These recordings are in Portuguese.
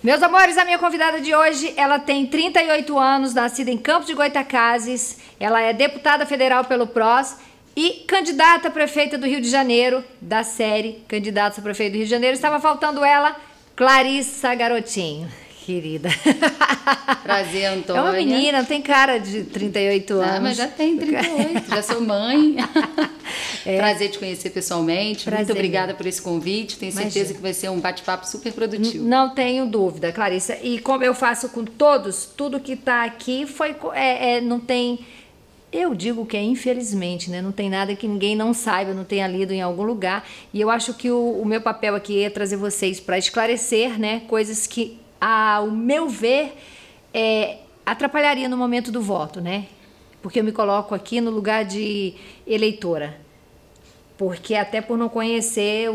Meus amores, a minha convidada de hoje, ela tem 38 anos, nascida em Campos de Goytacazes, ela é deputada federal pelo PROS e candidata a prefeita do Rio de Janeiro, da série Candidatos a Prefeito do Rio de Janeiro. Estava faltando ela, Clarissa Garotinho. Querida. Prazer, Antônia. É uma menina, não tem cara de 38 anos. Ah, mas já tem 38, já sou mãe. Prazer te conhecer pessoalmente. Prazer. Muito obrigada por esse convite. Tenho certeza que vai ser um bate-papo super produtivo. Não tenho dúvida, Clarissa. E como eu faço com todos, tudo que está aqui foi... não tem... Eu digo que é infelizmente, né? Não tem nada que ninguém não saiba, não tenha lido em algum lugar. E eu acho que o meu papel aqui é trazer vocês para esclarecer, né? Coisas que, ao meu ver, atrapalharia no momento do voto, né? Porque eu me coloco aqui no lugar de eleitora. Porque até por não conhecer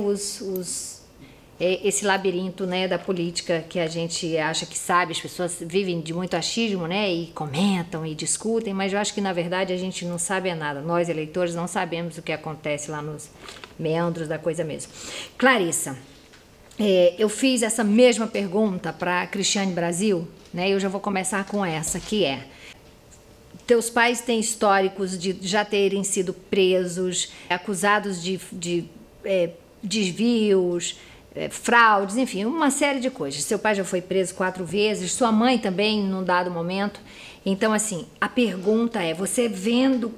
esse labirinto, né, da política que a gente acha que sabe, as pessoas vivem de muito achismo, né, e comentam e discutem, mas eu acho que na verdade a gente não sabe nada. Nós, eleitores, não sabemos o que acontece lá nos meandros da coisa mesmo. Clarissa, eu fiz essa mesma pergunta para Cristiane Brasil, né, e eu já vou começar com essa, que é: teus pais têm históricos de já terem sido presos, acusados de desvios, fraudes, enfim, uma série de coisas. Seu pai já foi preso 4 vezes, sua mãe também, num dado momento. Então, assim, a pergunta é, você vendo,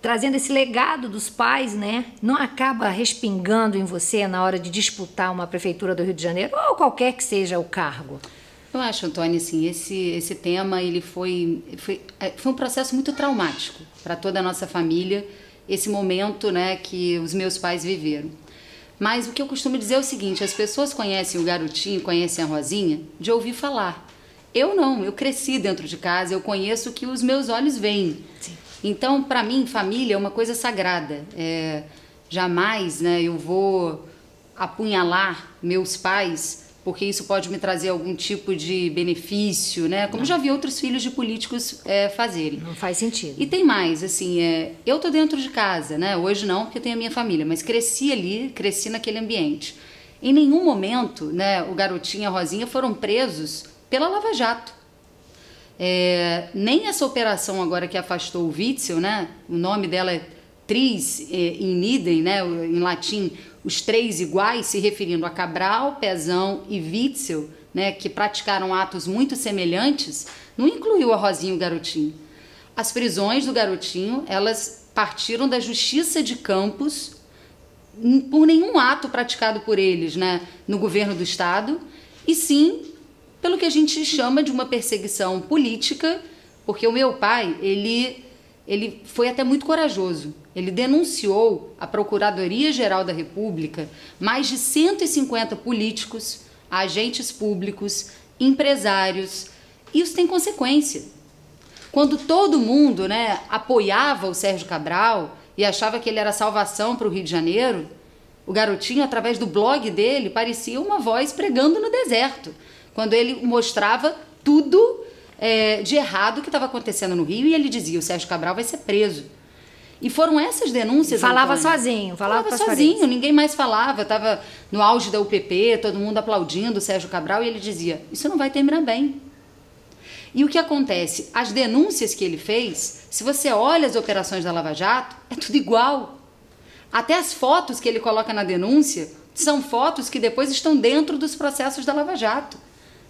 trazendo esse legado dos pais, né, não acaba respingando em você na hora de disputar uma prefeitura do Rio de Janeiro, ou qualquer que seja o cargo? Eu acho, Antônia, assim, esse tema ele foi um processo muito traumático para toda a nossa família, esse momento, né, que os meus pais viveram. Mas o que eu costumo dizer é o seguinte: as pessoas conhecem o Garotinho, conhecem a Rosinha de ouvir falar. Eu não, eu cresci dentro de casa, eu conheço o que os meus olhos veem. Sim. Então, para mim, família é uma coisa sagrada. Jamais, né, eu vou apunhalar meus pais, porque isso pode me trazer algum tipo de benefício, né? Como já vi outros filhos de políticos fazerem. Não faz sentido. E tem mais, assim, eu tô dentro de casa, né? Hoje não, porque eu tenho a minha família, mas cresci ali, cresci naquele ambiente. Em nenhum momento, né, o Garotinho e a Rosinha foram presos pela Lava Jato. Nem essa operação agora que afastou o Witzel, né? O nome dela é Tris in idem, né? Em latim, os 3 iguais, se referindo a Cabral, Pezão e Witzel, né, que praticaram atos muito semelhantes, não incluiu a Rosinha e o Garotinho. As prisões do Garotinho, elas partiram da Justiça de Campos por nenhum ato praticado por eles, né, no governo do estado, e sim pelo que a gente chama de uma perseguição política, porque o meu pai, ele foi até muito corajoso. Ele denunciou à Procuradoria-Geral da República mais de 150 políticos, agentes públicos, empresários. Isso tem consequência. Quando todo mundo, né, apoiava o Sérgio Cabral e achava que ele era salvação para o Rio de Janeiro, o Garotinho, através do blog dele, parecia uma voz pregando no deserto, quando ele mostrava tudo de errado que estava acontecendo no Rio, e ele dizia: o Sérgio Cabral vai ser preso. E foram essas denúncias... Falava Antônia, sozinho, falava sozinho, ninguém mais falava. Estava no auge da UPP, todo mundo aplaudindo o Sérgio Cabral, e ele dizia: isso não vai terminar bem. E o que acontece? As denúncias que ele fez, se você olha as operações da Lava Jato, é tudo igual. Até as fotos que ele coloca na denúncia são fotos que depois estão dentro dos processos da Lava Jato.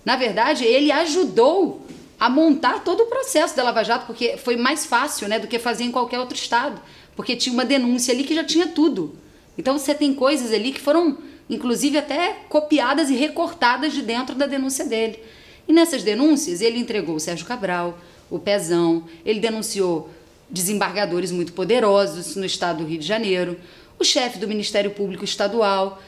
Na verdade, ele ajudou a montar todo o processo da Lava Jato, porque foi mais fácil, né, do que fazer em qualquer outro estado, porque tinha uma denúncia ali que já tinha tudo. Então você tem coisas ali que foram, inclusive, até copiadas e recortadas de dentro da denúncia dele. E nessas denúncias ele entregou o Sérgio Cabral, o Pezão, ele denunciou desembargadores muito poderosos no estado do Rio de Janeiro, o chefe do Ministério Público Estadual,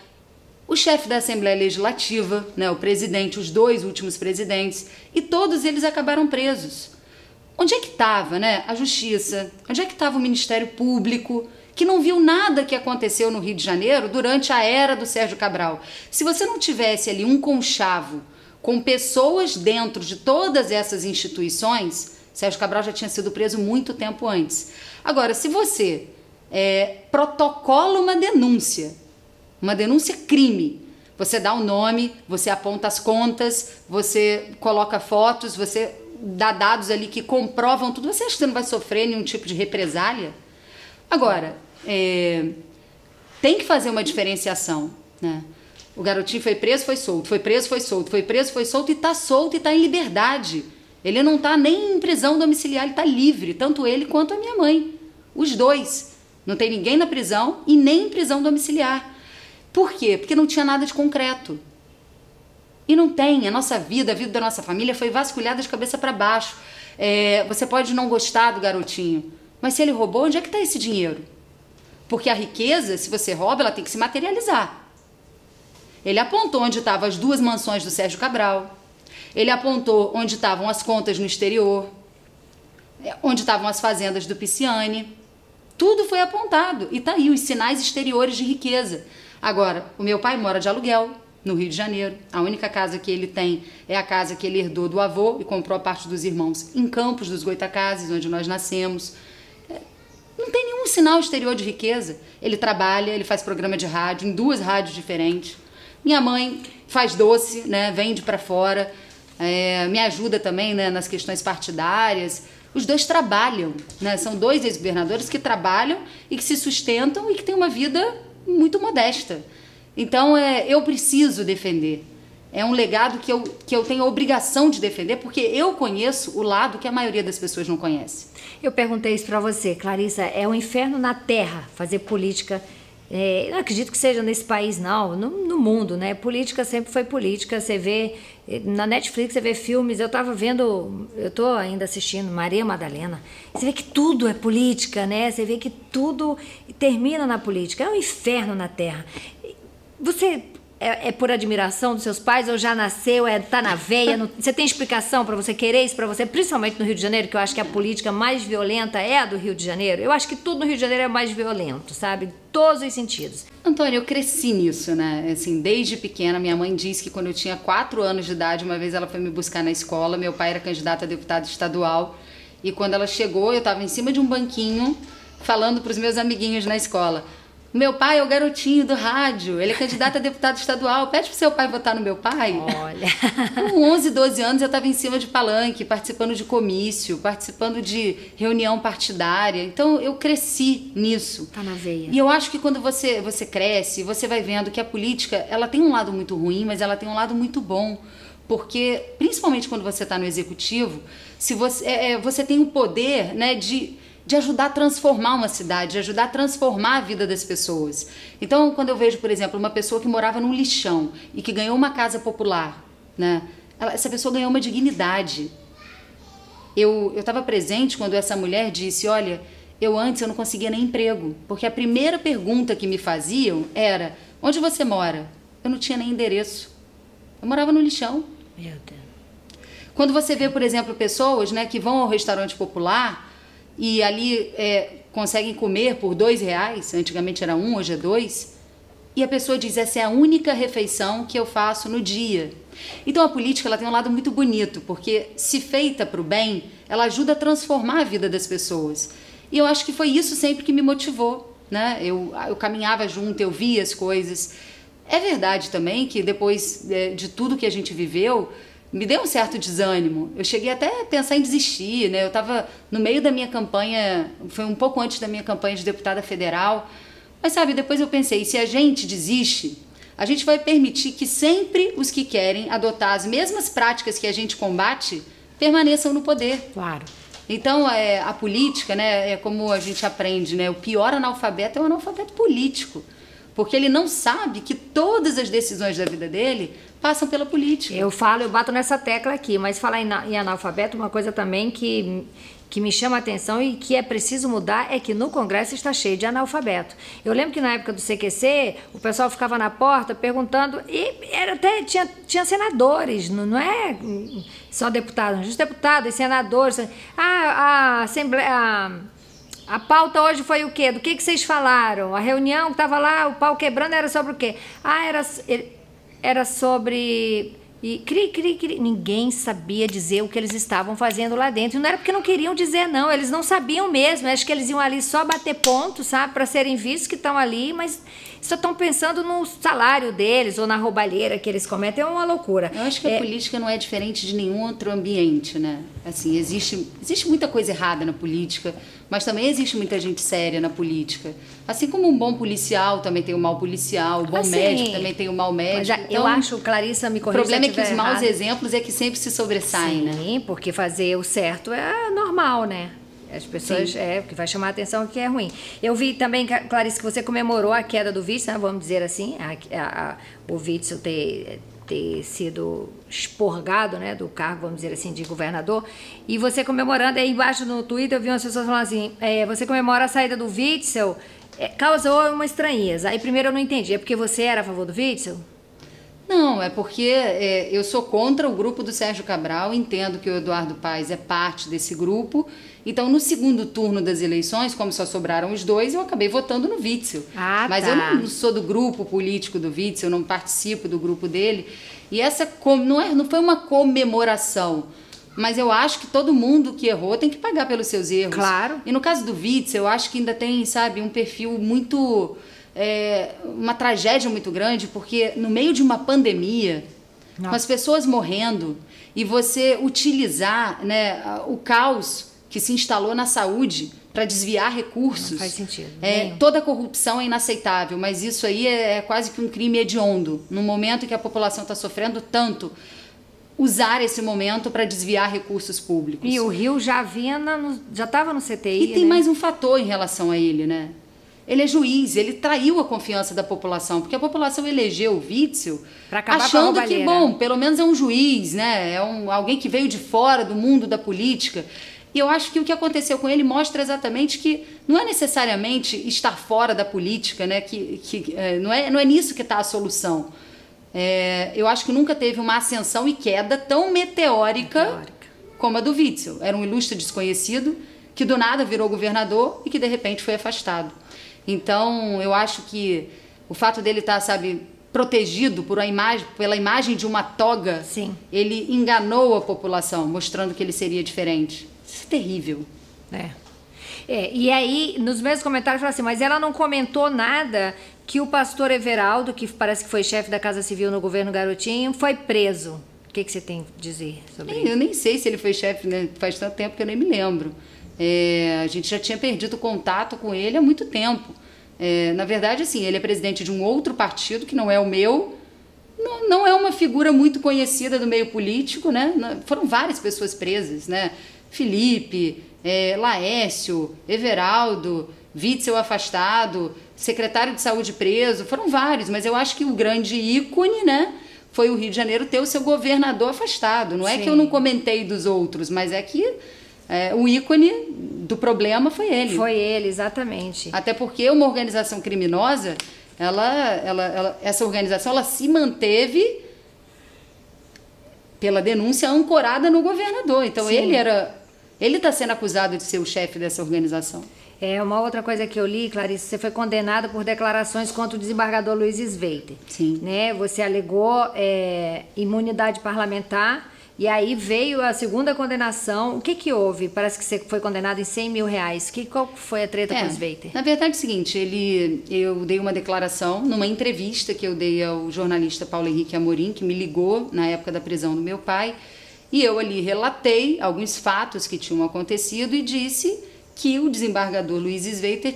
o chefe da Assembleia Legislativa, né, o presidente, os 2 últimos presidentes, e todos eles acabaram presos. Onde é que estava, né, a Justiça? Onde é que estava o Ministério Público, que não viu nada que aconteceu no Rio de Janeiro durante a era do Sérgio Cabral? Se você não tivesse ali um conchavo com pessoas dentro de todas essas instituições, Sérgio Cabral já tinha sido preso muito tempo antes. Agora, se você protocola uma denúncia crime, Você dá o nome, você aponta as contas, você coloca fotos, você dá dados ali que comprovam tudo. Você acha que você não vai sofrer nenhum tipo de represália? Agora, tem que fazer uma diferenciação, né? O garotinho foi preso, foi solto, foi preso, foi solto, foi preso, foi solto e está solto e está em liberdade. Ele não está nem em prisão domiciliar, ele está livre, tanto ele quanto a minha mãe. Os dois. Não tem ninguém na prisão e nem em prisão domiciliar. Por quê? Porque não tinha nada de concreto. E não tem. A nossa vida, a vida da nossa família foi vasculhada de cabeça para baixo. Você pode não gostar do garotinho, mas se ele roubou, onde é que está esse dinheiro? Porque a riqueza, se você rouba, ela tem que se materializar. Ele apontou onde estavam as 2 mansões do Sérgio Cabral. Ele apontou onde estavam as contas no exterior, onde estavam as fazendas do Pisciani. Tudo foi apontado. E tá aí os sinais exteriores de riqueza. Agora, o meu pai mora de aluguel no Rio de Janeiro. A única casa que ele tem é a casa que ele herdou do avô e comprou a parte dos irmãos em Campos dos Goitacazes, onde nós nascemos. Não tem nenhum sinal exterior de riqueza. Ele trabalha, ele faz programa de rádio em 2 rádios diferentes. Minha mãe faz doce, né, vende para fora, me ajuda também, né, nas questões partidárias. Os 2 trabalham, né, são 2 ex-governadores que trabalham e que se sustentam e que têm uma vida muito modesta. Então, eu preciso defender. É um legado que eu tenho a obrigação de defender, porque eu conheço o lado que a maioria das pessoas não conhece. Eu perguntei isso para você, Clarissa, é um inferno na terra fazer política. Não acredito que seja nesse país, não, no mundo, né? Política sempre foi política. Você vê na Netflix, você vê filmes. Eu tô ainda assistindo Maria Madalena. Você vê que tudo é política, né? Você vê que tudo termina na política. É um inferno na terra. Você é por admiração dos seus pais ou já nasceu, tá na veia? Você tem explicação para você querer isso para você, principalmente no Rio de Janeiro, que eu acho que a política mais violenta é a do Rio de Janeiro? Eu acho que tudo no Rio de Janeiro é mais violento, sabe? Em todos os sentidos. Antônio, eu cresci nisso, né? Assim, desde pequena, minha mãe disse que quando eu tinha 4 anos de idade, uma vez ela foi me buscar na escola, meu pai era candidato a deputado estadual, e quando ela chegou, eu estava em cima de um banquinho, falando para os meus amiguinhos na escola: meu pai é o garotinho do rádio, ele é candidato a deputado estadual, pede pro seu pai votar no meu pai. Olha. Com 11, 12 anos eu estava em cima de palanque, participando de comício, participando de reunião partidária. Então eu cresci nisso. Tá na veia. E eu acho que quando você cresce, você vai vendo que a política, ela tem um lado muito ruim, mas ela tem um lado muito bom. Porque, principalmente quando você está no executivo, se você tem o poder, né, de ajudar a transformar uma cidade, de ajudar a transformar a vida das pessoas. Então, quando eu vejo, por exemplo, uma pessoa que morava num lixão e que ganhou uma casa popular, né, essa pessoa ganhou uma dignidade. Eu estava presente quando essa mulher disse: olha, antes eu não conseguia nem emprego, porque a primeira pergunta que me faziam era: onde você mora? Eu não tinha nem endereço. Eu morava no lixão. Meu Deus. Quando você vê, por exemplo, pessoas, né, que vão ao restaurante popular e ali conseguem comer por R$2, antigamente era 1, hoje é 2, e a pessoa diz: essa é a única refeição que eu faço no dia. Então a política, ela tem um lado muito bonito, porque se feita para o bem, ela ajuda a transformar a vida das pessoas. E eu acho que foi isso sempre que me motivou, né? Eu caminhava junto, eu via as coisas. É verdade também que depois de tudo que a gente viveu, me deu um certo desânimo. Eu cheguei até a pensar em desistir, né? Eu estava no meio da minha campanha, foi um pouco antes da minha campanha de deputada federal. Mas, sabe, depois eu pensei, se a gente desiste, a gente vai permitir que sempre os que querem adotar as mesmas práticas que a gente combate permaneçam no poder. Claro. Então, a política, né, é como a gente aprende, né? O pior analfabeto é o analfabeto político. Porque ele não sabe que todas as decisões da vida dele passam pela política. Eu bato nessa tecla aqui, mas falar em analfabeto, uma coisa também que me chama a atenção e que é preciso mudar é que no Congresso está cheio de analfabeto. Eu lembro que na época do CQC, o pessoal ficava na porta perguntando, e tinha senadores, não é só deputados, deputados e senadores. A Assembleia... A pauta hoje foi o quê? Do que vocês falaram? A reunião que estava lá, o pau quebrando, era sobre o quê? Era sobre E ninguém sabia dizer o que eles estavam fazendo lá dentro. E não era porque não queriam dizer, não. Eles não sabiam mesmo. Eu acho que eles iam ali só bater ponto, sabe? Para serem vistos que estão ali, mas só estão pensando no salário deles ou na roubalheira que eles cometem. É uma loucura. Eu acho que a política não é diferente de nenhum outro ambiente, né? Assim, existe muita coisa errada na política, mas também existe muita gente séria na política. Assim como um bom policial também tem o mau policial, o bom médico também tem o mau médico. Mas eu acho, Clarissa, me corrija. O problema é que os maus exemplos é que sempre se sobressaem, né? Sim, porque fazer o certo é normal, né? As pessoas, porque vai chamar a atenção que é ruim. Eu vi também, Clarice, que você comemorou a queda do Witzel, né, vamos dizer assim, o Witzel ter sido expurgado, né, do cargo, vamos dizer assim, de governador. E você comemorando, aí embaixo no Twitter eu vi umas pessoas falando assim, você comemora a saída do Witzel, causou uma estranheza. Aí primeiro eu não entendi, é porque você era a favor do Witzel? Não, é porque eu sou contra o grupo do Sérgio Cabral, entendo que o Eduardo Paes é parte desse grupo. Então, no segundo turno das eleições, como só sobraram os dois, eu acabei votando no Witzel. Mas eu não sou do grupo político do Witzel, eu não participo do grupo dele. E essa não foi uma comemoração, mas eu acho que todo mundo que errou tem que pagar pelos seus erros. Claro. E no caso do Witzel, eu acho que ainda tem, sabe, um perfil muito... uma tragédia muito grande, porque no meio de uma pandemia, com as pessoas morrendo, e você utilizar, né, o caos que se instalou na saúde para desviar recursos. Não faz sentido. Toda a corrupção é inaceitável, mas isso aí é quase que um crime hediondo. No momento que a população está sofrendo tanto, usar esse momento para desviar recursos públicos. E o Rio já estava no CTI, E tem mais um fator em relação a ele, né? Ele é juiz, ele traiu a confiança da população, porque a população elegeu o Witzel achando que, bom, pelo menos é um juiz, né? É alguém que veio de fora do mundo da política. E eu acho que o que aconteceu com ele mostra exatamente que não é necessariamente estar fora da política, né? Não é nisso que está a solução. Eu acho que nunca teve uma ascensão e queda tão meteórica como a do Witzel. Era um ilustre desconhecido que do nada virou governador e que de repente foi afastado. Então, eu acho que o fato dele estar, sabe, protegido pela imagem de uma toga, sim, ele enganou a população, mostrando que ele seria diferente. Isso é terrível. E aí, nos mesmos comentários, fala assim, mas ela não comentou nada que o pastor Everaldo, que parece que foi chefe da Casa Civil no governo Garotinho, foi preso. O que você tem a dizer sobre isso? Eu nem sei se ele foi chefe, né? Faz tanto tempo que eu nem me lembro. A gente já tinha perdido contato com ele há muito tempo. Na verdade, assim, ele é presidente de um outro partido que não é o meu, não é uma figura muito conhecida do meio político, né? Foram várias pessoas presas, né? Felipe, Laércio, Everaldo, Witzel afastado, secretário de saúde preso, foram vários, mas eu acho que o grande ícone, né, foi o Rio de Janeiro ter o seu governador afastado. Não é que eu não comentei dos outros, mas é que o ícone do problema foi ele. Foi ele, exatamente. Até porque uma organização criminosa, essa organização ela se manteve pela denúncia ancorada no governador. Então ele está sendo acusado de ser o chefe dessa organização. Uma outra coisa que eu li, Clarice, você foi condenada por declarações contra o desembargador Luiz Sveiter. Sim. Né? Você alegou imunidade parlamentar e aí veio a segunda condenação. O que houve? Parece que você foi condenado em R$100 mil. Qual foi a treta com o Sveiter? Na verdade é o seguinte, eu dei uma declaração numa entrevista que eu dei ao jornalista Paulo Henrique Amorim, que me ligou na época da prisão do meu pai, e eu ali relatei alguns fatos que tinham acontecido e disse que o desembargador Luiz Sveiter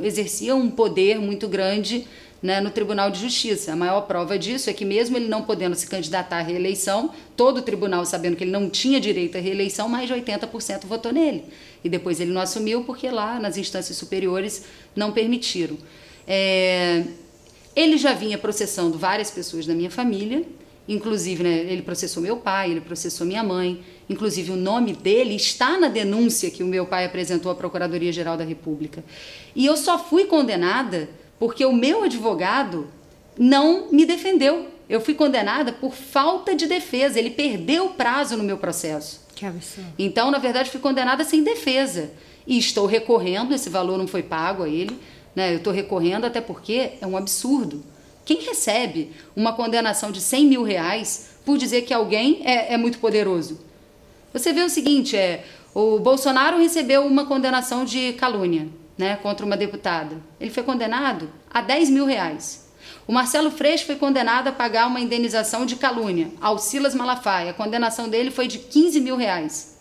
exercia um poder muito grande, né, no Tribunal de Justiça. A maior prova disso é que mesmo ele não podendo se candidatar à reeleição, todo o tribunal sabendo que ele não tinha direito à reeleição, mais de 80% votou nele. E depois ele não assumiu porque lá nas instâncias superiores não permitiram. Ele já vinha processando várias pessoas da minha família, inclusive, né, ele processou meu pai, ele processou minha mãe, inclusive o nome dele está na denúncia que o meu pai apresentou à Procuradoria-Geral da República. E eu só fui condenada porque o meu advogado não me defendeu. Eu fui condenada por falta de defesa, ele perdeu o prazo no meu processo. Que absurdo. Então, na verdade, fui condenada sem defesa. E estou recorrendo, esse valor não foi pago a ele, né? Eu estou recorrendo até porque é um absurdo. Quem recebe uma condenação de R$100 mil por dizer que alguém é muito poderoso. Você vê o seguinte, o Bolsonaro recebeu uma condenação de calúnia, né, contra uma deputada. Ele foi condenado a 10 mil reais. O Marcelo Freixo foi condenado a pagar uma indenização de calúnia ao Silas Malafaia. A condenação dele foi de 15 mil reais.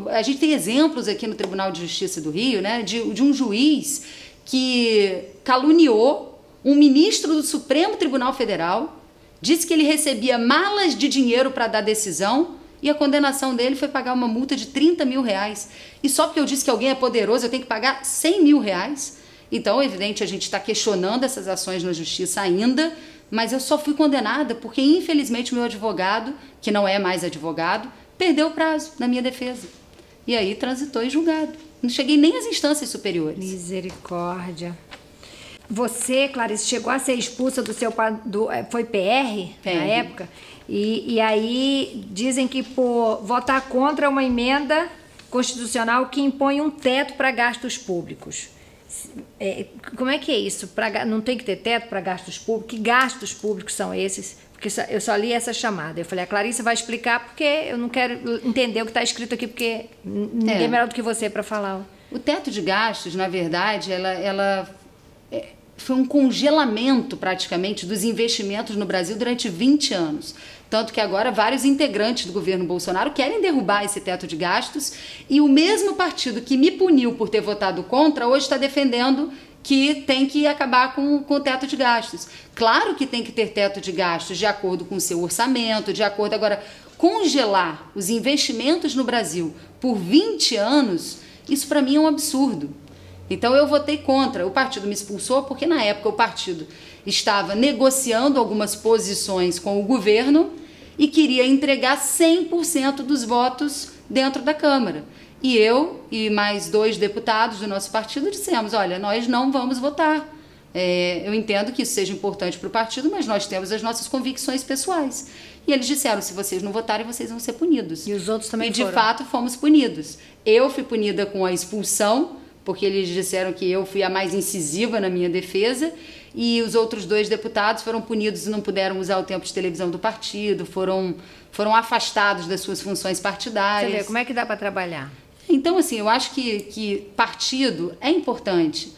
A gente tem exemplos aqui no Tribunal de Justiça do Rio, né, de um juiz que caluniou um ministro do Supremo Tribunal Federal, disse que ele recebia malas de dinheiro para dar decisão e a condenação dele foi pagar uma multa de 30 mil reais. E só porque eu disse que alguém é poderoso, eu tenho que pagar 100 mil reais? Então, é evidente, a gente está questionando essas ações na justiça ainda, mas eu só fui condenada porque, infelizmente, o meu advogado, que não é mais advogado, perdeu o prazo na minha defesa. E aí transitou em julgado. Não cheguei nem às instâncias superiores. Misericórdia. Você, Clarice, chegou a ser expulsa do seu... foi PR, na época? E aí dizem que por votar contra uma emenda constitucional que impõe um teto para gastos públicos. Como é que é isso? Não tem que ter teto para gastos públicos? Que gastos públicos são esses? Porque eu só li essa chamada. Eu falei, a Clarice vai explicar porque eu não quero entender o que está escrito aqui, porque ninguém é melhor do que você para falar. O teto de gastos, na verdade, ela foi um congelamento praticamente dos investimentos no Brasil durante 20 anos. Tanto que agora vários integrantes do governo Bolsonaro querem derrubar esse teto de gastos e o mesmo partido que me puniu por ter votado contra hoje está defendendo que tem que acabar com o teto de gastos. Claro que tem que ter teto de gastos de acordo com o seu orçamento, de acordo... Agora, congelar os investimentos no Brasil por 20 anos, isso para mim é um absurdo. Então eu votei contra. O partido me expulsou porque na época o partido estava negociando algumas posições com o governo e queria entregar 100% dos votos dentro da Câmara. E eu e mais 2 deputados do nosso partido dissemos, olha, nós não vamos votar. Eu entendo que isso seja importante para o partido, mas nós temos as nossas convicções pessoais. E eles disseram, se vocês não votarem, vocês vão ser punidos. E os outros também foram. E de fato fomos punidos. Eu fui punida com a expulsão, porque eles disseram que eu fui a mais incisiva na minha defesa, e os outros 2 deputados foram punidos e não puderam usar o tempo de televisão do partido, foram afastados das suas funções partidárias. Você vê, como é que dá para trabalhar? Então, assim, eu acho que partido é importante,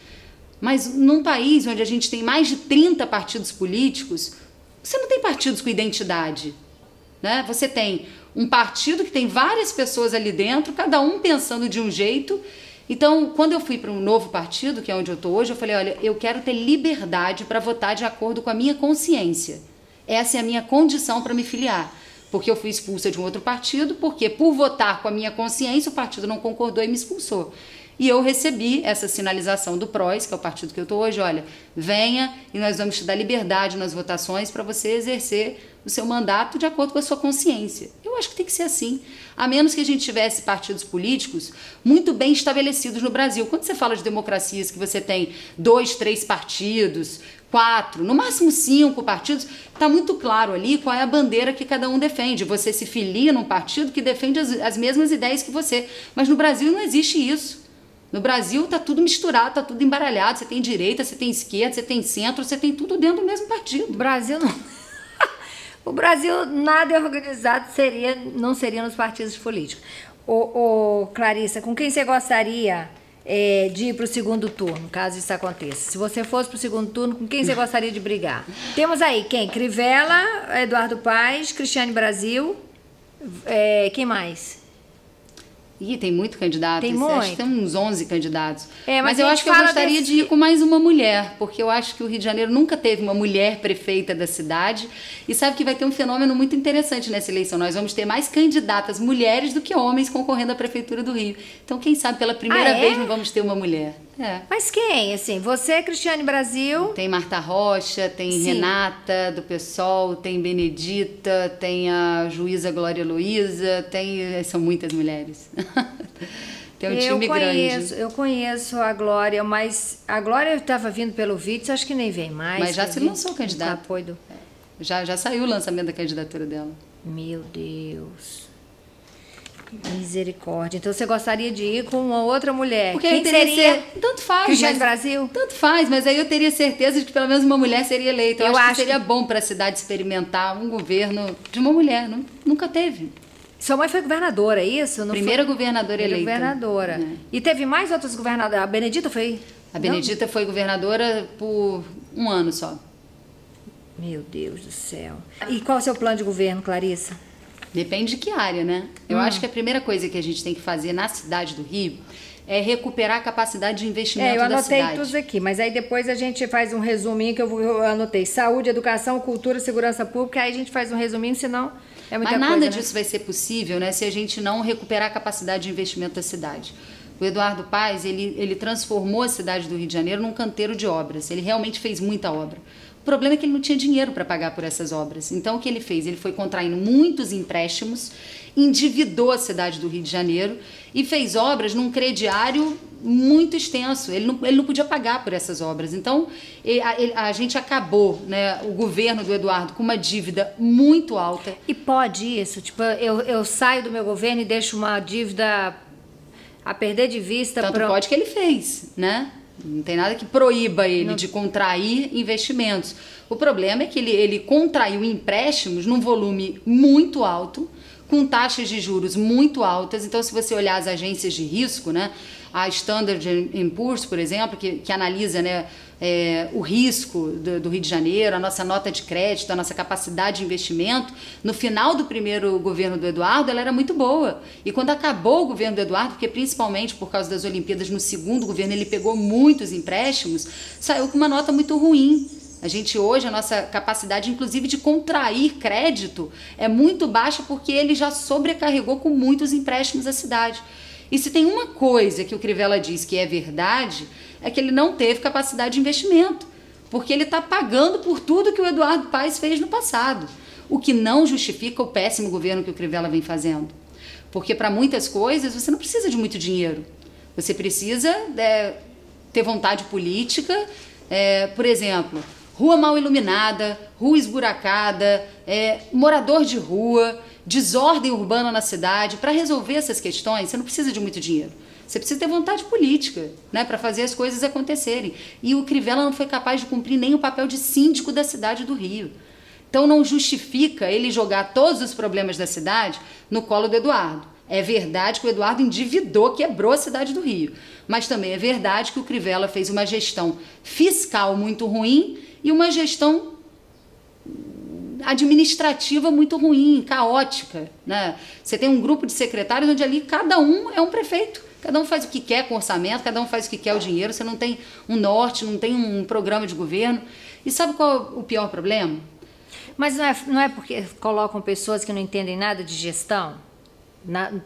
mas num país onde a gente tem mais de 30 partidos políticos, você não tem partidos com identidade, né? Você tem um partido que tem várias pessoas ali dentro, cada um pensando de um jeito. Então, quando eu fui para um novo partido, que é onde eu estou hoje, eu falei, olha, eu quero ter liberdade para votar de acordo com a minha consciência. Essa é a minha condição para me filiar. Porque eu fui expulsa de um outro partido, porque por votar com a minha consciência, o partido não concordou e me expulsou. E eu recebi essa sinalização do PROS, que é o partido que eu estou hoje, olha, venha e nós vamos te dar liberdade nas votações para você exercer o seu mandato de acordo com a sua consciência. Eu acho que tem que ser assim. A menos que a gente tivesse partidos políticos muito bem estabelecidos no Brasil. Quando você fala de democracias que você tem 2, 3 partidos, 4, no máximo 5 partidos, está muito claro ali qual é a bandeira que cada um defende. Você se filia num partido que defende as mesmas ideias que você. Mas no Brasil não existe isso. No Brasil está tudo misturado, está tudo embaralhado. Você tem direita, você tem esquerda, você tem centro, você tem tudo dentro do mesmo partido. O Brasil não... O Brasil nada organizado não seria nos partidos políticos. Clarissa, com quem você gostaria de ir para o segundo turno, caso isso aconteça? Se você fosse para o segundo turno, com quem você gostaria de brigar? Temos aí quem? Crivella, Eduardo Paes, Cristiane Brasil, quem mais? Ih, tem muito candidato. Tem muito? Acho que tem uns 11 candidatos. Mas eu acho que eu gostaria de ir com mais uma mulher, porque eu acho que o Rio de Janeiro nunca teve uma mulher prefeita da cidade. E sabe que vai ter um fenômeno muito interessante nessa eleição. Nós vamos ter mais candidatas mulheres do que homens concorrendo à Prefeitura do Rio. Então, quem sabe pela primeira vez não vamos ter uma mulher. Mas quem? Assim, você, Cristiane Brasil... Tem Marta Rocha, tem Renata do PSOL, tem Benedita, tem a juíza Glória Luiza, são muitas mulheres. Tem um time grande. Eu conheço a Glória, mas a Glória estava vindo pelo vídeo, acho que nem vem mais. Mas já se lançou candidata. Já saiu o lançamento da candidatura dela. Meu Deus. Misericórdia. Então você gostaria de ir com uma outra mulher? Porque Quem eu teria seria? tanto faz, Cristiane mas Brasil? tanto faz, mas aí eu teria certeza de que pelo menos uma mulher seria eleita. Eu acho que seria bom para a cidade experimentar um governo de uma mulher. Nunca teve. Sua mãe foi governadora, é isso? Não Primeira foi? governadora Primeira eleita. governadora. É. E teve mais outras governadoras? A Benedita foi? A Benedita foi governadora por um ano só. Meu Deus do céu. E qual é o seu plano de governo, Clarissa? Depende de que área, né? Eu acho que a primeira coisa que a gente tem que fazer na cidade do Rio é recuperar a capacidade de investimento da cidade. Eu anotei tudo aqui, mas aí depois a gente faz um resuminho que eu anotei. Saúde, educação, cultura, segurança pública, aí a gente faz um resuminho, senão é muita coisa. Mas nada né? disso vai ser possível, né, se a gente não recuperar a capacidade de investimento da cidade. O Eduardo Paes, ele transformou a cidade do Rio de Janeiro num canteiro de obras. Ele realmente fez muita obra. O problema é que ele não tinha dinheiro para pagar por essas obras. Então, o que ele fez? Ele foi contraindo muitos empréstimos, endividou a cidade do Rio de Janeiro e fez obras num crediário muito extenso. Ele não podia pagar por essas obras. Então, a gente acabou, né, o governo do Eduardo com uma dívida muito alta. E pode isso? Tipo, eu saio do meu governo e deixo uma dívida a perder de vista. Tanto pode que ele fez, né? Não tem nada que proíba ele de contrair investimentos. O problema é que ele contraiu empréstimos num volume muito alto, com taxas de juros muito altas. Então, se você olhar as agências de risco, né, a Standard & Poor's, por exemplo, que analisa, né, o risco do Rio de Janeiro, a nossa nota de crédito, a nossa capacidade de investimento, no final do primeiro governo do Eduardo, ela era muito boa. E quando acabou o governo do Eduardo, porque principalmente por causa das Olimpíadas, no segundo governo ele pegou muitos empréstimos, saiu com uma nota muito ruim. A gente hoje, a nossa capacidade, inclusive, de contrair crédito é muito baixa porque ele já sobrecarregou com muitos empréstimos a cidade. E se tem uma coisa que o Crivella diz que é verdade, é que ele não teve capacidade de investimento, porque ele está pagando por tudo que o Eduardo Paes fez no passado, o que não justifica o péssimo governo que o Crivella vem fazendo. Porque para muitas coisas você não precisa de muito dinheiro, você precisa ter vontade política, por exemplo, rua mal iluminada, rua esburacada, morador de rua, desordem urbana na cidade. Para resolver essas questões, você não precisa de muito dinheiro. Você precisa ter vontade política, né, para fazer as coisas acontecerem. E o Crivella não foi capaz de cumprir nem o papel de síndico da cidade do Rio. Então não justifica ele jogar todos os problemas da cidade no colo do Eduardo. É verdade que o Eduardo endividou, quebrou a cidade do Rio. Mas também é verdade que o Crivella fez uma gestão fiscal muito ruim e uma gestão administrativa muito ruim, caótica, né? Você tem um grupo de secretários onde ali cada um é um prefeito. Cada um faz o que quer com o orçamento, cada um faz o que quer o dinheiro, você não tem um norte, não tem um programa de governo. E sabe qual é o pior problema? Mas não é porque colocam pessoas que não entendem nada de gestão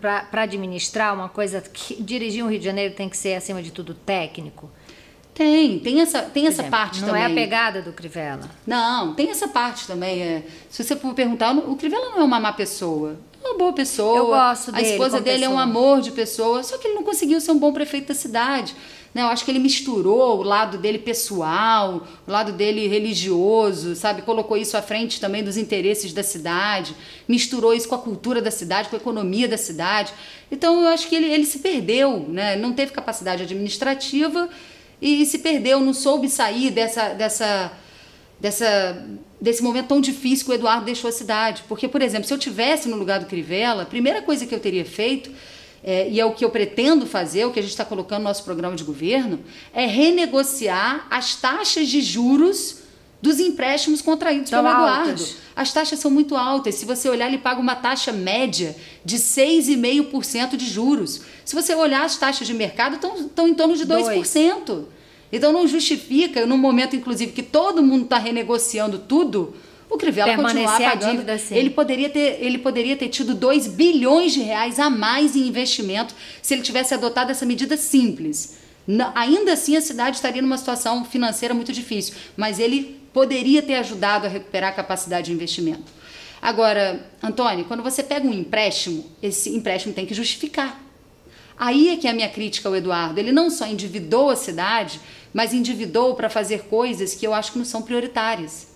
para administrar uma coisa que dirigir um Rio de Janeiro tem que ser, acima de tudo, técnico? Tem essa parte também. Não é a pegada do Crivella? Não, tem essa parte também. Se você for perguntar, o Crivella não é uma má pessoa. É uma boa pessoa. Eu gosto dele. A esposa dele é um amor de pessoa, só que ele não conseguiu ser um bom prefeito da cidade. Né? Eu acho que ele misturou o lado dele pessoal, o lado dele religioso, sabe? Colocou isso à frente também dos interesses da cidade, misturou isso com a cultura da cidade, com a economia da cidade. Então eu acho que ele se perdeu, né? Não teve capacidade administrativa e se perdeu, não soube sair desse momento tão difícil que o Eduardo deixou a cidade. Porque, por exemplo, se eu tivesse no lugar do Crivella, a primeira coisa que eu teria feito, e é o que eu pretendo fazer, o que a gente está colocando no nosso programa de governo, é renegociar as taxas de juros dos empréstimos contraídos pelo Eduardo. As taxas são muito altas. Se você olhar, ele paga uma taxa média de 6,5% de juros. Se você olhar, as taxas de mercado estão em torno de 2%. Então não justifica, num momento, inclusive, que todo mundo está renegociando tudo, o Crivella continuar pagando. Dívida, sim. Ele poderia ter tido 2 bilhões de reais a mais em investimento se ele tivesse adotado essa medida simples. Ainda assim, a cidade estaria numa situação financeira muito difícil, mas ele poderia ter ajudado a recuperar a capacidade de investimento. Agora, Antônio, quando você pega um empréstimo, esse empréstimo tem que justificar. Aí é que é a minha crítica ao Eduardo. Ele não só endividou a cidade, mas endividou para fazer coisas que eu acho que não são prioritárias.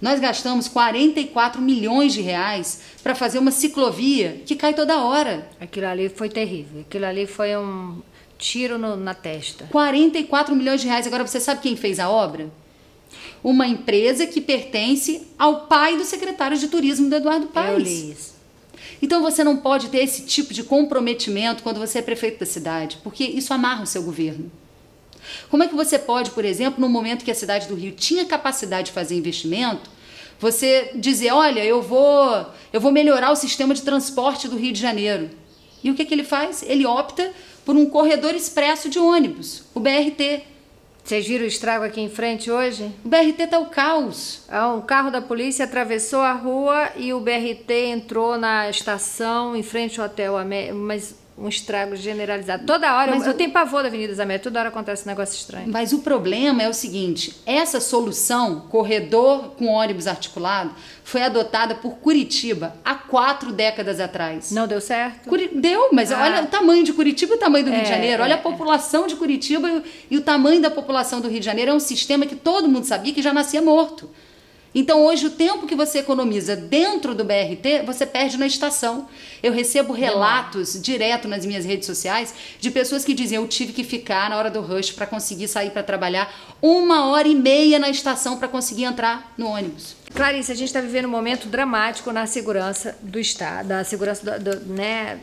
Nós gastamos 44 milhões de reais para fazer uma ciclovia que cai toda hora. Aquilo ali foi terrível. Aquilo ali foi um tiro na testa. 44 milhões de reais. Agora, você sabe quem fez a obra? Uma empresa que pertence ao pai do secretário de turismo do Eduardo Paes. Eu li isso. Então você não pode ter esse tipo de comprometimento quando você é prefeito da cidade, porque isso amarra o seu governo. Como é que você pode, por exemplo, no momento que a cidade do Rio tinha capacidade de fazer investimento, você dizer, olha, eu vou melhorar o sistema de transporte do Rio de Janeiro. E o que ele faz? Ele opta por um corredor expresso de ônibus, o BRT. Vocês viram o estrago aqui em frente hoje? O BRT tá o caos. Um carro da polícia atravessou a rua e o BRT entrou na estação em frente ao Hotel América, mas um estrago generalizado. Toda hora, eu tenho pavor da Avenida das Américas, toda hora acontece um negócio estranho. Mas o problema é o seguinte, essa solução, corredor com ônibus articulado, foi adotada por Curitiba há 4 décadas atrás. Não deu certo? Deu, mas olha o tamanho de Curitiba e o tamanho do Rio de Janeiro. Olha a população de Curitiba e o tamanho da população do Rio de Janeiro. É um sistema que todo mundo sabia que já nascia morto. Então hoje o tempo que você economiza dentro do BRT, você perde na estação. Eu recebo relatos direto nas minhas redes sociais de pessoas que dizem, eu tive que ficar na hora do rush para conseguir sair para trabalhar 1h30 na estação para conseguir entrar no ônibus. Clarice, a gente está vivendo um momento dramático na segurança do Estado, da segurança,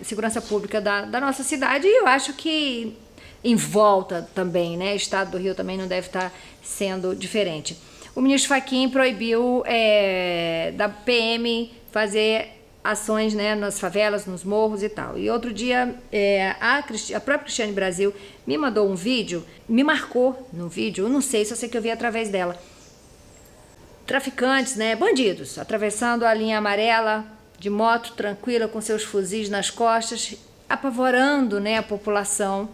segurança pública da nossa cidade, e eu acho que em volta também, né? O Estado do Rio também não deve estar sendo diferente. O ministro Fachin proibiu da PM fazer ações, né, nas favelas, nos morros e tal. E outro dia, a própria Cristiane Brasil me mandou um vídeo, me marcou no vídeo, eu não sei, só sei que eu vi através dela. Traficantes, né, bandidos, atravessando a linha amarela, de moto tranquila, com seus fuzis nas costas, apavorando, né, a população.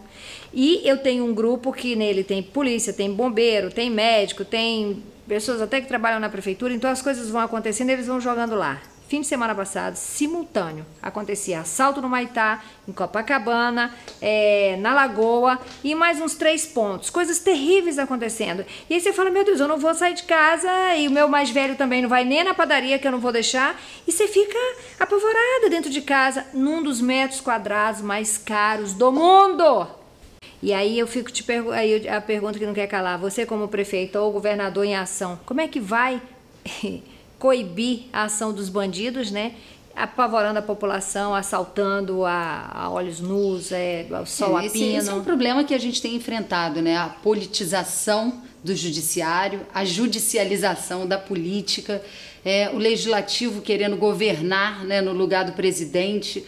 E eu tenho um grupo que nele tem polícia, tem bombeiro, tem médico, tem pessoas até que trabalham na prefeitura, então as coisas vão acontecendo e eles vão jogando lá. Fim de semana passado, simultâneo, acontecia assalto no Maitá, em Copacabana, na Lagoa e mais uns 3 pontos. Coisas terríveis acontecendo. E aí você fala, meu Deus, eu não vou sair de casa e o meu mais velho também não vai nem na padaria que eu não vou deixar. E você fica apavorada dentro de casa, num dos metros quadrados mais caros do mundo. E aí eu fico aí a pergunta que não quer calar, você como prefeito ou governador em ação, como é que vai coibir a ação dos bandidos, né? Apavorando a população, assaltando a olhos nus, ao sol a pino. Esse é um problema que a gente tem enfrentado, né? A politização do judiciário, a judicialização da política, o legislativo querendo governar, né, no lugar do presidente,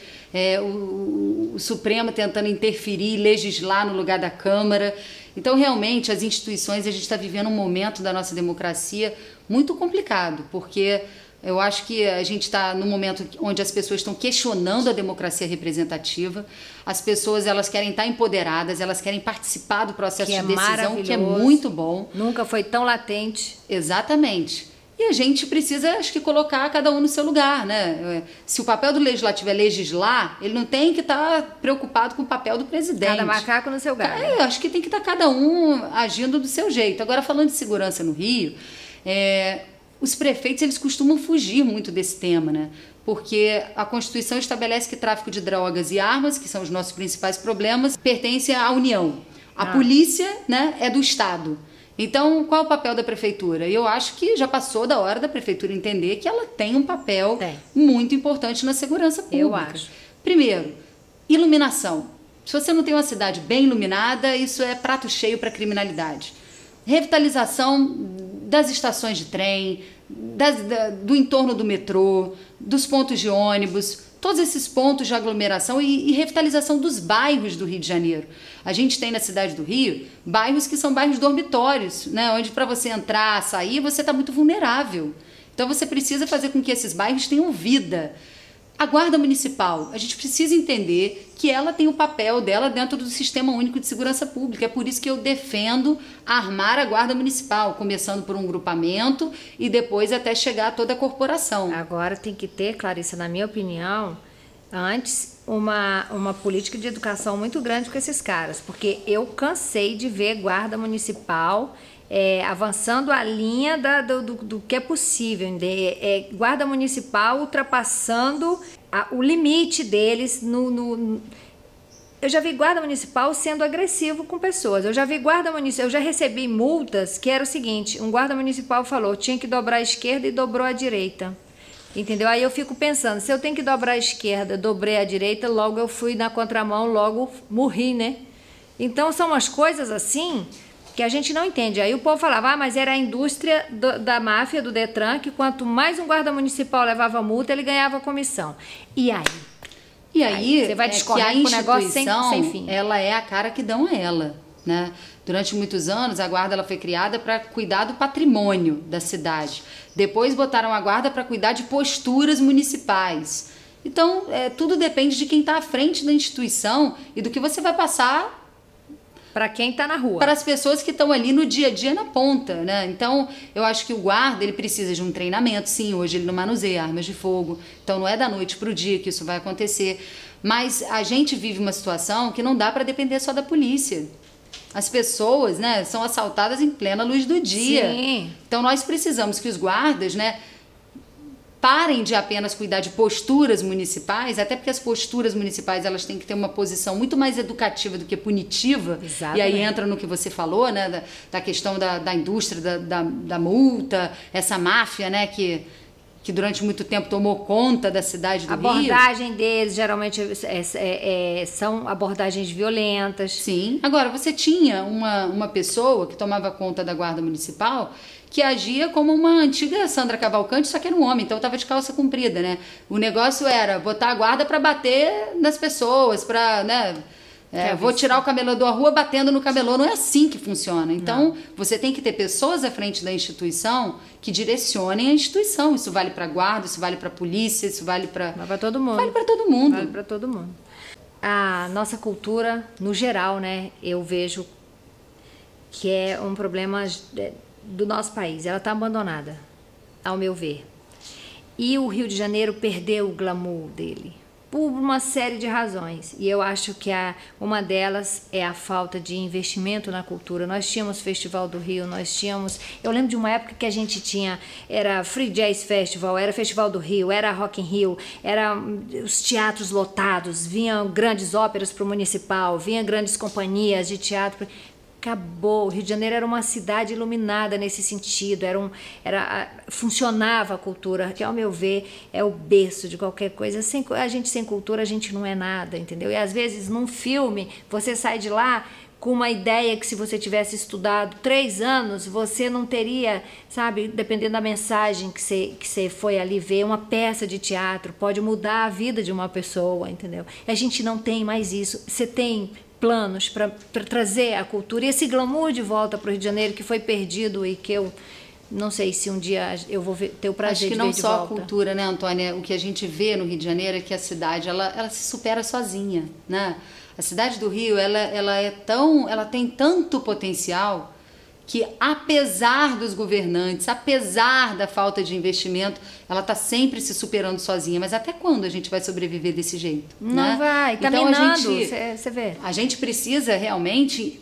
o Supremo tentando interferir, legislar no lugar da Câmara. Então, realmente, as instituições, a gente está vivendo um momento da nossa democracia muito complicado, porque eu acho que a gente está num momento onde as pessoas estão questionando a democracia representativa, as pessoas elas querem estar empoderadas, elas querem participar do processo de decisão, que é muito bom. Nunca foi tão latente. Exatamente. E a gente precisa, acho que, colocar cada um no seu lugar, né? Se o papel do legislativo é legislar, ele não tem que estar preocupado com o papel do presidente. Cada macaco no seu galho. Acho que tem que estar cada um agindo do seu jeito. Agora, falando de segurança no Rio, os prefeitos eles costumam fugir muito desse tema, né? Porque a Constituição estabelece que tráfico de drogas e armas, que são os nossos principais problemas, pertencem à União. A polícia, né, é do Estado. Então, qual é o papel da prefeitura? Eu acho que já passou da hora da prefeitura entender que ela tem um papel muito importante na segurança pública. Eu acho. Primeiro, iluminação. Se você não tem uma cidade bem iluminada, isso é prato cheio para a criminalidade. Revitalização das estações de trem, do entorno do metrô, dos pontos de ônibus, todos esses pontos de aglomeração e revitalização dos bairros do Rio de Janeiro. A gente tem na cidade do Rio bairros que são bairros dormitórios, né, onde para você entrar, sair, você está muito vulnerável. Então você precisa fazer com que esses bairros tenham vida. A Guarda Municipal, a gente precisa entender que ela tem o papel dela dentro do Sistema Único de Segurança Pública. É por isso que eu defendo armar a Guarda Municipal, começando por um grupamento e depois até chegar a toda a corporação. Agora tem que ter, Clarissa, na minha opinião, antes uma política de educação muito grande com esses caras, porque eu cansei de ver Guarda Municipal avançando a linha do que é possível. Guarda municipal ultrapassando o limite deles Eu já vi guarda municipal sendo agressivo com pessoas. Eu já recebi multas que era o seguinte: um guarda municipal falou, tinha que dobrar a esquerda e dobrou a direita. Entendeu? Aí eu fico pensando, se eu tenho que dobrar a esquerda, dobrei a direita, logo eu fui na contramão, logo morri, né? Então são umas coisas assim que a gente não entende. Aí o povo falava, mas era a indústria da máfia, do Detran, que quanto mais um guarda municipal levava multa, ele ganhava comissão. E aí você vai discorrer com o negócio sem fim. Ela é a cara que dão a ela, né? Durante muitos anos, a guarda ela foi criada para cuidar do patrimônio da cidade. Depois botaram a guarda para cuidar de posturas municipais. Então, tudo depende de quem está à frente da instituição e do que você vai passar para quem está na rua. Para as pessoas que estão ali no dia a dia na ponta, né? Então, eu acho que o guarda, ele precisa de um treinamento. Sim, hoje ele não manuseia armas de fogo. Então, não é da noite para o dia que isso vai acontecer. Mas a gente vive uma situação que não dá para depender só da polícia. As pessoas, né, são assaltadas em plena luz do dia. Sim. Então, nós precisamos que os guardas, né, parem de apenas cuidar de posturas municipais, até porque as posturas municipais elas têm que ter uma posição muito mais educativa do que punitiva. Exatamente. E aí entra no que você falou, né, da questão da indústria, da multa, essa máfia, né, que durante muito tempo tomou conta da cidade do Rio. A abordagem deles geralmente são abordagens violentas. Sim. Agora, você tinha uma pessoa que tomava conta da guarda municipal que agia como uma antiga Sandra Cavalcante, só que era um homem, então estava de calça comprida, né? O negócio era botar a guarda para bater nas pessoas, para, né? Vou tirar o camelô da rua batendo no camelô. Não é assim que funciona. Então, você tem que ter pessoas à frente da instituição que direcionem a instituição. Isso vale para guarda, isso vale para polícia, isso vale para... Vale para todo mundo. Vale para todo mundo. Vale para todo mundo. A nossa cultura, no geral, né? Eu vejo que é um problema do nosso país. Ela está abandonada, ao meu ver. E o Rio de Janeiro perdeu o glamour dele por uma série de razões. E eu acho que uma delas é a falta de investimento na cultura. Nós tínhamos Festival do Rio, eu lembro de uma época que a gente era Free Jazz Festival, era Festival do Rio, era Rock in Rio, era os teatros lotados, vinham grandes óperas para o municipal, vinham grandes companhias de teatro. Acabou. O Rio de Janeiro era uma cidade iluminada nesse sentido, funcionava a cultura, que ao meu ver é o berço de qualquer coisa. A gente sem cultura, a gente não é nada, entendeu? E às vezes num filme, você sai de lá com uma ideia que se você tivesse estudado 3 anos, você não teria, sabe, dependendo da mensagem que você foi ali ver, uma peça de teatro pode mudar a vida de uma pessoa, entendeu? E a gente não tem mais isso. Você tem planos para trazer a cultura e esse glamour de volta para o Rio de Janeiro que foi perdido e que eu não sei se um dia eu vou ter o prazer de ver de volta. Acho que não só a cultura, né, Antônia? O que a gente vê no Rio de Janeiro é que a cidade ela se supera sozinha, né? A cidade do Rio ela tem tanto potencial que, apesar dos governantes, apesar da falta de investimento, ela está sempre se superando sozinha. Mas até quando a gente vai sobreviver desse jeito? Não, né? vai, caminhando, você vê. A gente precisa realmente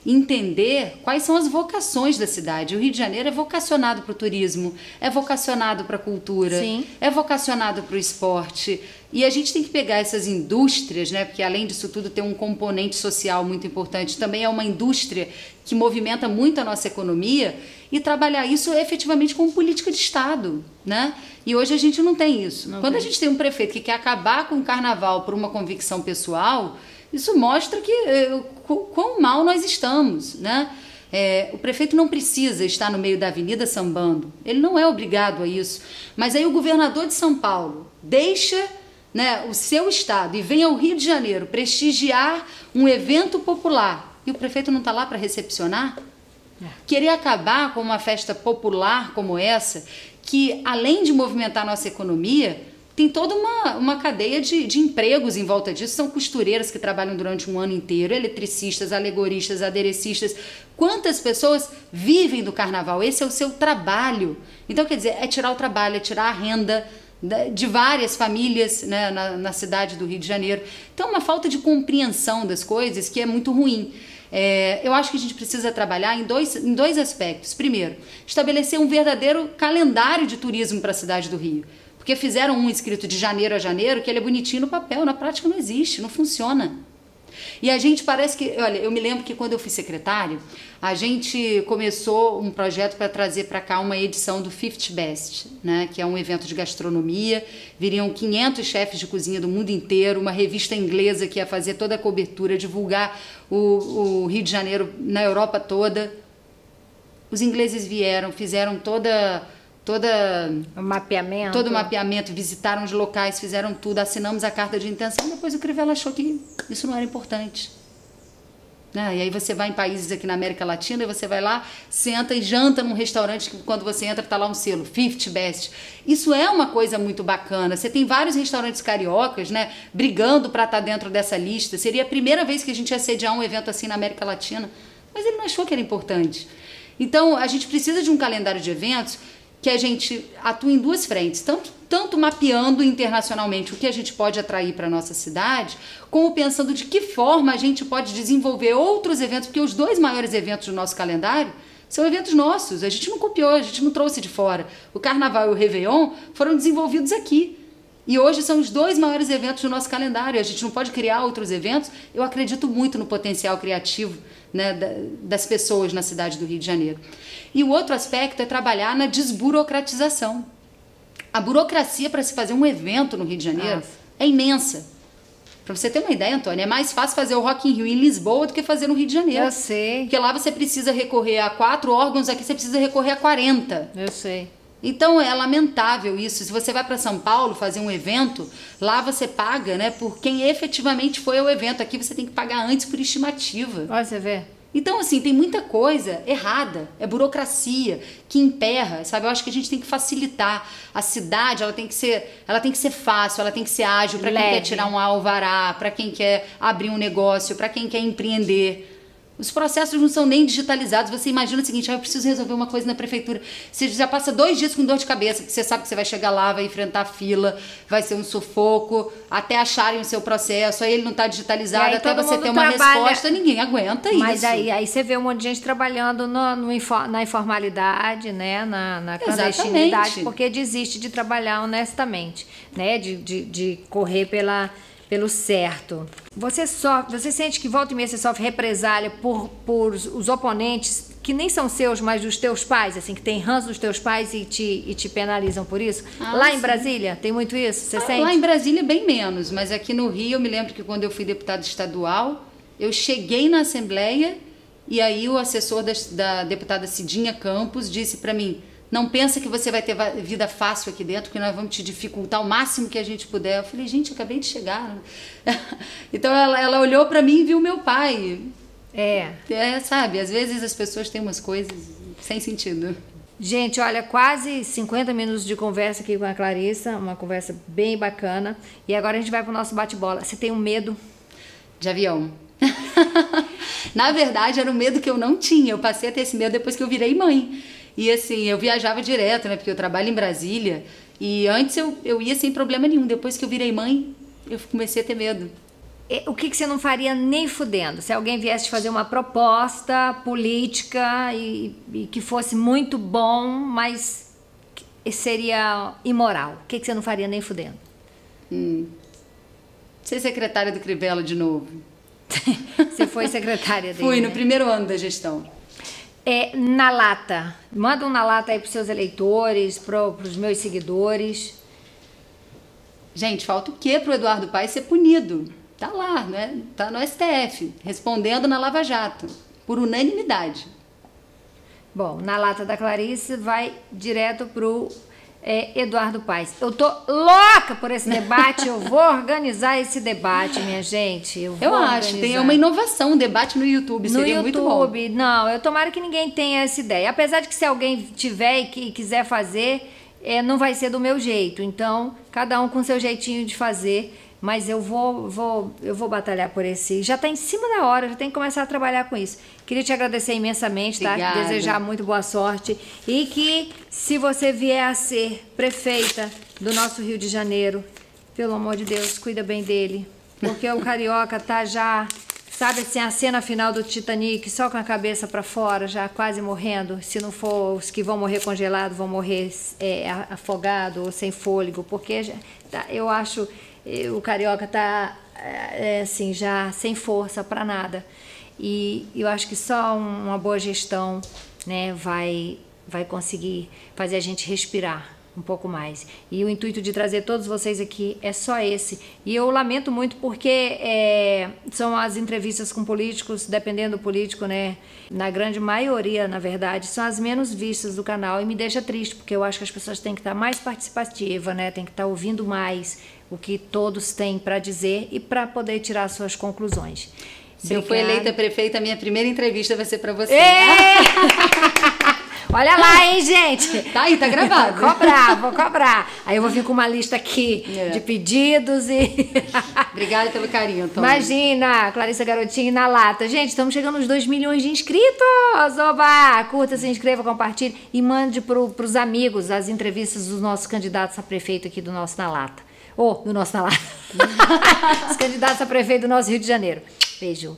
entender quais são as vocações da cidade. O Rio de Janeiro é vocacionado para o turismo, é vocacionado para a cultura, Sim. é vocacionado para o esporte. E a gente tem que pegar essas indústrias, né? Porque além disso tudo tem um componente social muito importante. Também é uma indústria que movimenta muito a nossa economia e trabalhar isso efetivamente como política de Estado, né? E hoje a gente não tem isso. Quando a gente tem um prefeito que quer acabar com o carnaval por uma convicção pessoal, isso mostra quão mal nós estamos, né? O prefeito não precisa estar no meio da avenida sambando, ele não é obrigado a isso. Mas aí o governador de São Paulo deixa, né, o seu estado e vem ao Rio de Janeiro prestigiar um evento popular e o prefeito não está lá para recepcionar? Querer acabar com uma festa popular como essa, que além de movimentar a nossa economia, tem toda uma cadeia de empregos em volta disso. São costureiras que trabalham durante um ano inteiro, eletricistas, alegoristas, aderecistas. Quantas pessoas vivem do carnaval? Esse é o seu trabalho. Então, quer dizer, é tirar o trabalho, é tirar a renda de várias famílias, né, na cidade do Rio de Janeiro. Então, uma falta de compreensão das coisas que é muito ruim. Eu acho que a gente precisa trabalhar em dois aspectos. Primeiro, estabelecer um verdadeiro calendário de turismo para a cidade do Rio. Porque fizeram um escrito de janeiro a janeiro, que ele é bonitinho no papel, na prática não existe, não funciona. E a gente parece que, olha, eu me lembro que quando eu fui secretária, a gente começou um projeto para trazer para cá uma edição do 50 Best, né, que é um evento de gastronomia, viriam 500 chefes de cozinha do mundo inteiro, uma revista inglesa que ia fazer toda a cobertura, divulgar o Rio de Janeiro na Europa toda. Os ingleses vieram, fizeram todo o mapeamento, visitaram os locais, fizeram tudo, assinamos a carta de intenção, depois o Crivella achou que isso não era importante. E aí você vai em países aqui na América Latina e você vai lá, senta e janta num restaurante que quando você entra tá lá um selo, 50 Best. Isso é uma coisa muito bacana. Você tem vários restaurantes cariocas, né, brigando para estar dentro dessa lista. Seria a primeira vez que a gente ia sediar um evento assim na América Latina, mas ele não achou que era importante. Então, a gente precisa de um calendário de eventos que a gente atua em duas frentes, tanto mapeando internacionalmente o que a gente pode atrair para a nossa cidade, como pensando de que forma a gente pode desenvolver outros eventos, porque os dois maiores eventos do nosso calendário são eventos nossos, a gente não copiou, a gente não trouxe de fora. O Carnaval e o Réveillon foram desenvolvidos aqui. E hoje são os dois maiores eventos do nosso calendário, a gente não pode criar outros eventos. Eu acredito muito no potencial criativo, né, das pessoas na cidade do Rio de Janeiro. E o outro aspecto é trabalhar na desburocratização. A burocracia para se fazer um evento no Rio de Janeiro é imensa. Para você ter uma ideia, Antônia, é mais fácil fazer o Rock in Rio em Lisboa do que fazer no Rio de Janeiro. Eu sei. Porque lá você precisa recorrer a 4 órgãos, aqui você precisa recorrer a 40. Eu sei. Então é lamentável isso. Se você vai para São Paulo fazer um evento, lá você paga, né, por quem efetivamente foi ao evento. Aqui você tem que pagar antes por estimativa. Olha, você vê. Então, assim, tem muita coisa errada, é burocracia que emperra, sabe? Eu acho que a gente tem que facilitar. A cidade, ela tem que ser fácil, ela tem que ser ágil para quem quer tirar um alvará, para quem quer abrir um negócio, para quem quer empreender. Os processos não são nem digitalizados. Você imagina o seguinte, eu preciso resolver uma coisa na prefeitura. Você já passa 2 dias com dor de cabeça, porque você sabe que você vai chegar lá, vai enfrentar fila, vai ser um sufoco, até acharem o seu processo, aí ele não está digitalizado, até você ter uma resposta, ninguém aguenta isso. Mas aí você vê um monte de gente trabalhando na informalidade, né, na clandestinidade, porque desiste de trabalhar honestamente, né, de correr pelo certo. Você sente que volta e meia você sofre represália por os oponentes que nem são seus, mas dos teus pais, assim, que tem ranço dos teus pais e te penalizam por isso? Lá em Brasília tem muito isso? Você sente? Lá em Brasília bem menos, mas aqui no Rio eu me lembro que quando eu fui deputada estadual, eu cheguei na Assembleia e aí o assessor da deputada Cidinha Campos disse para mim: não pensa que você vai ter vida fácil aqui dentro, que nós vamos te dificultar o máximo que a gente puder. Eu falei, gente, eu acabei de chegar. Então ela olhou para mim e viu meu pai. Sabe, às vezes as pessoas têm umas coisas sem sentido. Gente, olha, quase 50 minutos de conversa aqui com a Clarissa, uma conversa bem bacana. E agora a gente vai pro nosso bate-bola. Você tem um medo? De avião. Na verdade, era um medo que eu não tinha. Eu passei a ter esse medo depois que eu virei mãe. E assim, eu viajava direto, né? Porque eu trabalho em Brasília. E antes eu ia sem problema nenhum. Depois que eu virei mãe, eu comecei a ter medo. O que você não faria nem fudendo? Se alguém viesse te fazer uma proposta política e que fosse muito bom, mas seria imoral. O que você não faria nem fudendo? Ser secretária do Crivella de novo. Você foi secretária dele? Fui, no primeiro ano da gestão. Na lata. Manda um na lata aí pros seus eleitores, pros meus seguidores. Gente, falta o quê pro Eduardo Paes ser punido? Tá lá, né? Tá no STF, respondendo na Lava Jato, por unanimidade. Bom, na lata da Clarice vai direto pro Eduardo Paes. Eu tô louca por esse debate, eu vou organizar esse debate, minha gente. Eu acho, tem uma inovação, um debate no YouTube, seria muito bom. No YouTube, não, eu tomara que ninguém tenha essa ideia. Apesar de que se alguém tiver e quiser fazer, não vai ser do meu jeito. Então, cada um com seu jeitinho de fazer. Mas eu vou batalhar por esse... Já está em cima da hora, já tem que começar a trabalhar com isso. Queria te agradecer imensamente, tá? Obrigada. Desejar muito boa sorte. E que, se você vier a ser prefeita do nosso Rio de Janeiro, pelo amor de Deus, cuida bem dele. Porque o carioca tá já Sabe assim, a cena final do Titanic, só com a cabeça para fora, já quase morrendo. Se não for os que vão morrer congelados, vão morrer afogado ou sem fôlego, porque eu acho o carioca tá assim, já sem força para nada. E eu acho que só uma boa gestão, né, vai conseguir fazer a gente respirar um pouco mais. E o intuito de trazer todos vocês aqui é só esse. E eu lamento muito porque são as entrevistas com políticos, dependendo do político, né? Na grande maioria, na verdade, são as menos vistas do canal e me deixa triste, porque eu acho que as pessoas têm que estar mais participativas, né? Tem que estar ouvindo mais o que todos têm para dizer e para poder tirar suas conclusões. Se eu for eleita prefeita, a minha primeira entrevista vai ser para você. Olha lá, hein, gente? Tá aí, tá gravado. Vou cobrar. Aí eu vou vir com uma lista aqui de pedidos e... Obrigada pelo carinho, Tom. Imagina, Clarissa Garotinho na lata. Gente, estamos chegando aos 2 milhões de inscritos. Oba! Curta, se inscreva, compartilhe e mande pros amigos as entrevistas dos nossos candidatos a prefeito aqui do nosso Na Lata. Do nosso Na Lata. Os candidatos a prefeito do nosso Rio de Janeiro. Beijo.